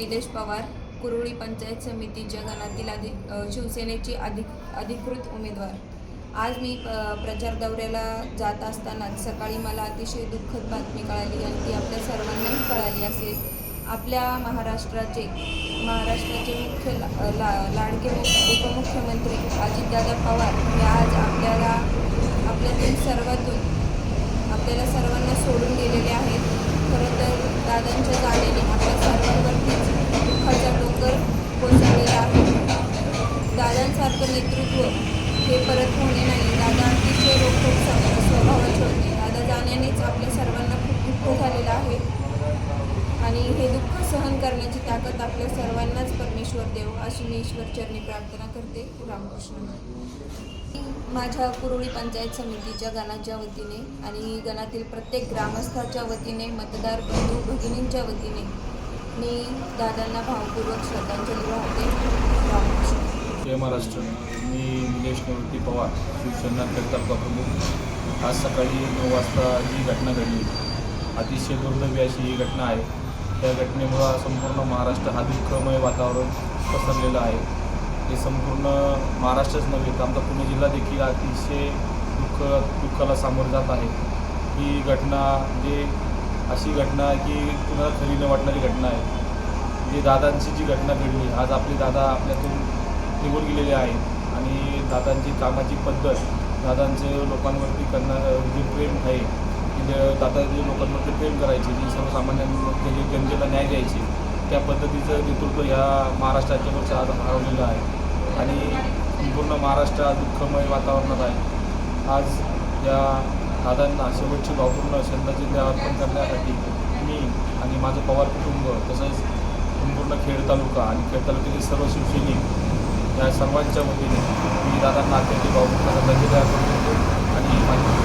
निलेश पवार, कुरुळी पंचायत समितीच्या गणातील शिवसेनेची अधिकृत उमेदवार। आज मी प्रचार दौऱ्याला जात असताना सकाळी मला अतिशय दुःखद बातमी कळाली आणि ती आपल्या सर्वांनाही कळाली असेल। आपल्या महाराष्ट्राचे मुख्य लाडके उपमुख्यमंत्री अजितदादा पवार हे आज आपल्यातील आपल्याला सर्वांना सोडून गेलेले आहेत। खरं तर दादांच्या जाण्याने आपल्या सर्वांवरतीच दुःखाचा डोंगर कोसळलेला आहे। दादांसारखं नेतृत्व हे परत होणे नाही। दादा अतिशय रोखठोक स्वभावाचे होते। दादा जाण्यानेच आपल्या सर्वांना खूप दुःख झालेलं आहे आणि हे दुःख सहन करण्याची ताकद आपल्या सर्वांनाच परमेश्वर देव अशी मी ईश्वरचरणी प्रार्थना करते। रामकृष्ण। माझ्या कुरुळी पंचायत समितीच्या गणाच्या वतीने आणि गणातील प्रत्येक ग्रामस्थाच्या वतीने, मतदार बंधू भगिनींच्या वतीने मी दादांना भावपूर्वक श्रद्धांजली वाहते। रामकृष्ण। जय महाराष्ट्र। मी निलेश निवृत्ती पवार, शिवसेना तालुका प्रमुख। आज सकाळी 9 वाजता जी घटना घडली, अतिशय दुर्दैवी अशी ही घटना आहे। त्या घटनेमुळं संपूर्ण महाराष्ट्र हा दुःखमय वातावरण पसरलेलं आहे। हे संपूर्ण महाराष्ट्रच नव्हे तर आमचा पुणे जिल्हा देखील अतिशय दुःखाला सामोरं जात आहे। ही घटना अशी घटना आहे की कुणाला खरी न वाटणारी घटना आहे। दादांची जी घटना घडली, आज आपले दादा आपल्यातून निघून गेलेले आहेत आणि दादांची कामाची पद्धत, दादांचे लोकांवरती जे प्रेम आहे, दादा जे लोकांवरती प्रेम करायचे, जे सर्वसामान्यांमध्ये जे जनतेला न्याय द्यायचे, त्या पद्धतीचं नेतृत्व ह्या महाराष्ट्राच्या आज हरवलेलं आहे आणि संपूर्ण महाराष्ट्र दुःखमय वातावरणात आहे। आज या दादांना शेवटची भावपूर्ण श्रद्धांजली अर्पण करण्यासाठी मी आणि माझं पवार कुटुंब, तसंच संपूर्ण खेड तालुका आणि खेड तालुक्यातील सर्व शिवसैनिक या सर्वांच्या वतीने मी दादांना अत्यंत भावपूर्ण श्रद्धांजली अर्पण करतो आणि माझी